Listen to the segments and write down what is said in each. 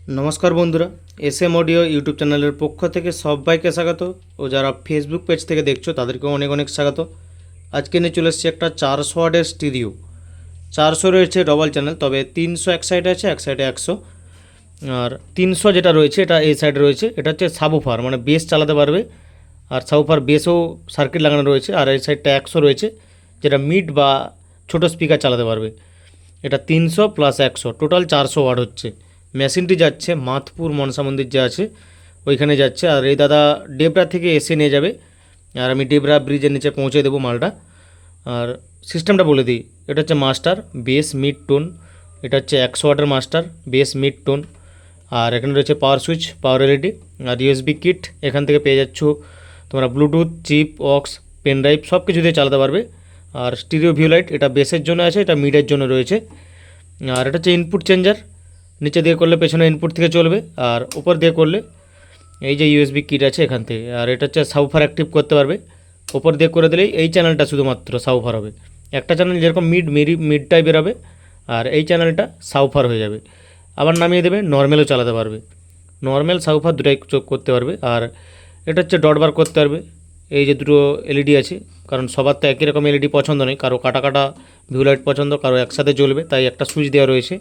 নমস্কার বন্ধুরা, SM audio YouTube চ্যানেলের পক্ষ থেকে সবাইকে স্বাগত ও যারা ফেসবুক পেজ থেকে দেখছো তাদেরকেও অনেক অনেক স্বাগত। আজকে নিয়ে চলে এসেছি একটা 400 ওয়াটের স্টিরিও। 400 রয়েছে ডবল চ্যানেল, তবে 300 এক সাইডে আছে, এক সাইডে 100। আর 300 যেটা রয়েছে এটা এই সাইডে রয়েছে, এটা হচ্ছে সাবউফার, মানে বেস চালাতে পারবে। আর সাবউফার বেসও সার্কিট লাগানো রয়েছে। আর এই সাইডটা 100 রয়েছে, যেটা মিড বা ছোটো স্পিকার চালাতে পারবে। এটা 300 প্লাস 100 টোটাল 400 ওয়াট হচ্ছে। মেশিনটি যাচ্ছে মাতপুর মনসা মন্দির যে আছে ওইখানে যাচ্ছে। আর এই দাদা ডেবরা থেকে এসে নিয়ে যাবে, আর আমি ডেবরা ব্রিজের নিচে পৌঁছে দেবো মালটা। আর সিস্টেমটা বলে দিই, এটা হচ্ছে মাস্টার, বেস, মিড, টোন। এটা হচ্ছে 100 ওয়াটের মাস্টার, বেস, মিড, টোন। আর এখানে রয়েছে পাওয়ার সুইচ, পাওয়ার এলইডি, আর ইউএসবি কিট এখান থেকে পেয়ে যাচ্ছ। তোমরা Bluetooth, chip, aux, pen drive সব কিছু দিয়ে চালাতে পারবে। আর স্টিরিও ভিউ লাইট, এটা বেসের জন্য আছে, এটা মিডের জন্য রয়েছে। আর এটা হচ্ছে ইনপুট চেঞ্জার, নিচে দিয়ে করলে পেছনে ইনপুট থেকে চলবে, আর উপর দিয়ে করলে এই যে ইউএসবি কিট আছে এখান থেকে। আর এটা হচ্ছে সাবউফার অ্যাক্টিভ করতে পারবে। ওপর দিয়ে করে দিলেই এই চ্যানেলটা শুধুমাত্র সাবউফার হবে। একটা চ্যানেল যেরকম মিডটাই বেরোবে, আর এই চ্যানেলটা সাবউফার হয়ে যাবে। আবার নামিয়ে দেবে, নর্মালও চালাতে পারবে। নর্মাল সাবউফার দুটাই করতে পারবে। আর এটা হচ্ছে ডট বার করতে পারবে। এই যে দুটো এলইডি আছে, কারণ সবার তো একই রকম এলইডি পছন্দ নয়, কারো কাটা কাটা ভিউ লাইট পছন্দ, কারো একসাথে জ্বলবে, তাই একটা সুইচ দেওয়া রয়েছে।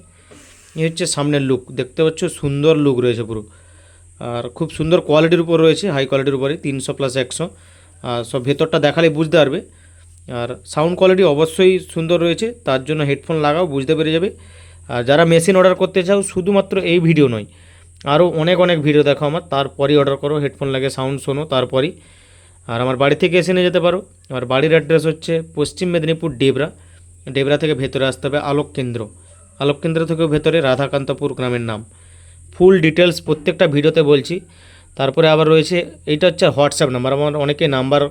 এই হচ্ছে সামনের লুক, দেখতে পাচ্ছ সুন্দর লুক রয়েছে পুরো। আর খুব সুন্দর কোয়ালিটির উপর রয়েছে, হাই কোয়ালিটির উপরে 300 প্লাস 100। আর সব ভেতরটা দেখালে বুঝতে পারবে। আর সাউন্ড কোয়ালিটি অবশ্যই সুন্দর রয়েছে, তার জন্য হেডফোন লাগাও, বুঝতে পেরে যাবে। আর যারা মেশিন অর্ডার করতে চাও, শুধুমাত্র এই ভিডিও নয়, আরও অনেক অনেক ভিডিও দেখো আমার, তারপরই অর্ডার করো, হেডফোন লাগে সাউন্ড শোনো তারপরই। আর আমার বাড়ি থেকে এসে নিয়ে যেতে পারো। আমার বাড়ির অ্যাড্রেস হচ্ছে পশ্চিম মেদিনীপুর ডেবরা। ডেবরা থেকে ভেতরে আসতে হবে আলোক কেন্দ্র, আলোক কেন্দ্র থেকেও ভেতরে রাধাকান্তপুর গ্রামের নাম। ফুল ডিটেলস প্রত্যেকটা ভিডিওতে বলছি। তারপরে আবার রয়েছে, এইটা হচ্ছে হোয়াটসঅ্যাপ নাম্বার। আমার অনেকে নাম্বার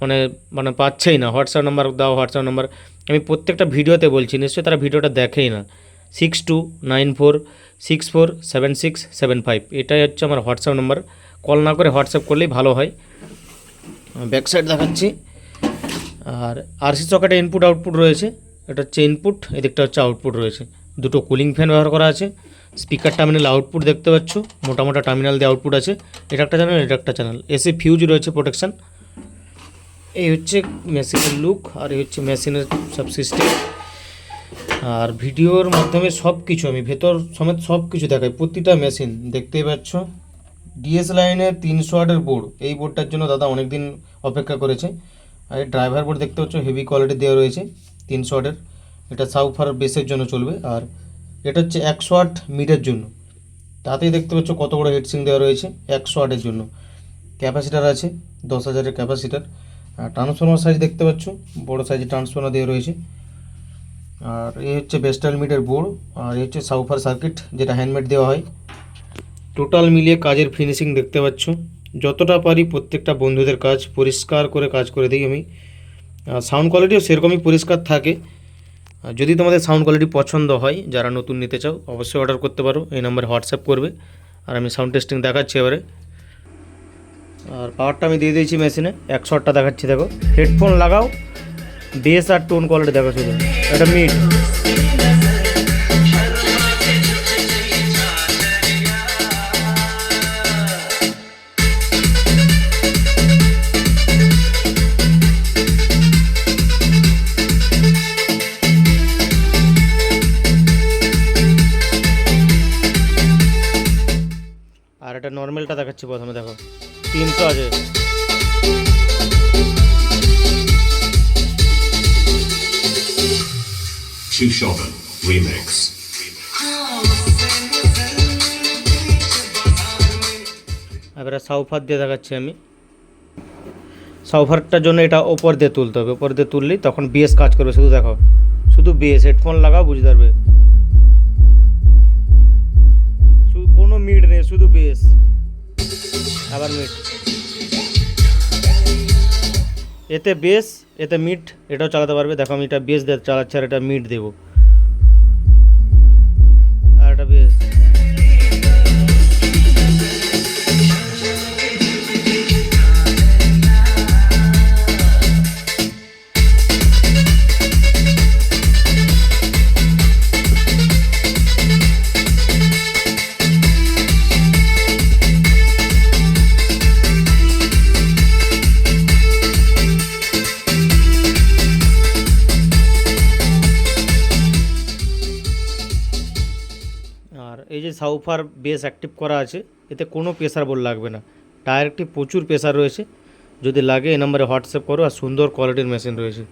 মানে মানে পাচ্ছেই না, হোয়াটসঅ্যাপ নাম্বার দাও, হোয়াটসঅ্যাপ নাম্বার। আমি প্রত্যেকটা ভিডিওতে বলছি, নিশ্চয়ই তারা ভিডিওটা দেখেই না। 6294647675, এটাই হচ্ছে আমার হোয়াটসঅ্যাপ নাম্বার। কল না করে হোয়াটসঅ্যাপ করলেই ভালো হয়। ব্যাক সাইড দেখাচ্ছি। আর আরসি সকেটে ইনপুট আউটপুট রয়েছে, এটা হচ্ছে ইনপুট, এদিকটা হচ্ছে আউটপুট রয়েছে। দুটো কুলিং ফ্যান ব্যবহার করা আছে। স্পিকার টার্মিনাল আউটপুট দেখতে পাচ্ছ, মোটা মোটা টার্মিনাল দিয়ে আউটপুট আছে। এটা একটা চ্যানেল, এটা একটা চ্যানেল, এসি ফিউজ রয়েছে, প্রোটেকশান। এই হচ্ছে মেশিনের লুক, আর এই হচ্ছে মেশিনের সব সিস্টেম। আর ভিডিওর মাধ্যমে সব কিছু আমি ভেতর সমেত সব কিছু দেখাই, প্রতিটা মেশিন দেখতেই পাচ্ছ। ডিএস লাইনের 300 ওয়াটের বোর্ড, এই বোর্ডটার জন্য দাদা অনেক দিন অপেক্ষা করেছে। আর এই ড্রাইভার বোর্ড দেখতে পাচ্ছ, হেভি কোয়ালিটি দেওয়া রয়েছে 300 ওয়াটের। এটা সাবউফার বেসের জন্য চলবে। আর এটা হচ্ছে 100 ওয়াট মিডের জন্য। তাতেই দেখতে পাচ্ছ কত বড় হেডসিং দেওয়া রয়েছে 100 ওয়াটের জন্য। ক্যাপাসিটার আছে 10,000-এর ক্যাপাসিটার। আর ট্রান্সফর্মার সাইজ দেখতে পাচ্ছ, বড় সাইজের ট্রান্সফর্মার দেওয়া রয়েছে। আর এই হচ্ছে বেস্টাল মিডের বোর্ড। আর এই হচ্ছে সাবউফার সার্কিট, যেটা হ্যান্ডমেড দেওয়া হয়। টোটাল মিলিয়ে কাজের ফিনিশিং দেখতে পাচ্ছ। যতটা পারি প্রত্যেকটা বন্ধুদের কাজ পরিষ্কার করে কাজ করে দিই আমি। সাউন্ড কোয়ালিটিও সেরকমই পরিষ্কার থাকে। আর যদি তোমাদের সাউন্ড কোয়ালিটি পছন্দ হয়, যারা নতুন নিতে চাও, অবশ্যই অর্ডার করতে পারো, এই নাম্বারে হোয়াটসঅ্যাপ করবে। আর আমি সাউন্ড টেস্টিং দেখাচ্ছি এবারে। আর পাওয়ারটা আমি দিয়ে দিয়েছি মেশিনে, 100 ওয়াটটা দেখাচ্ছি, দেখো। হেডফোন লাগাও, বেস আর টোন কোয়ালিটি দেখো শুধু। এটা মিড। আর এটা নর্মালটা দেখাচ্ছি প্রথমে, দেখো 300 আছে। এবারে সাউফার দিয়ে দেখাচ্ছি আমি। সাউফারটার জন্য এটা ওপর দিয়ে তুলতে হবে, ওপর দিয়ে তুললেই তখন বেস কাজ করবে, শুধু দেখো, শুধু বেস। হেডফোন লাগাও, বুঝতে পারবে। কোনো মিড নেই, শুধু বেস, আবার মিড। এতে বেস, এতে মিড, এটাও চালাতে পারবে। দেখো আমি এটা বেস দিয়ে চালাচ্ছি, আর এটা মিড দেবো, আর এটা বেস। এই যে সাউফার বেস অ্যাক্টিভ করা আছে, এতে কোনো প্রেসার বোর্ড লাগবে না, ডাইরেক্টলি প্রচুর প্রেসার রয়েছে। যদি লাগে এই নম্বরে হোয়াটসঅ্যাপ করো, আর সুন্দর কোয়ালিটির মেশিন রয়েছে।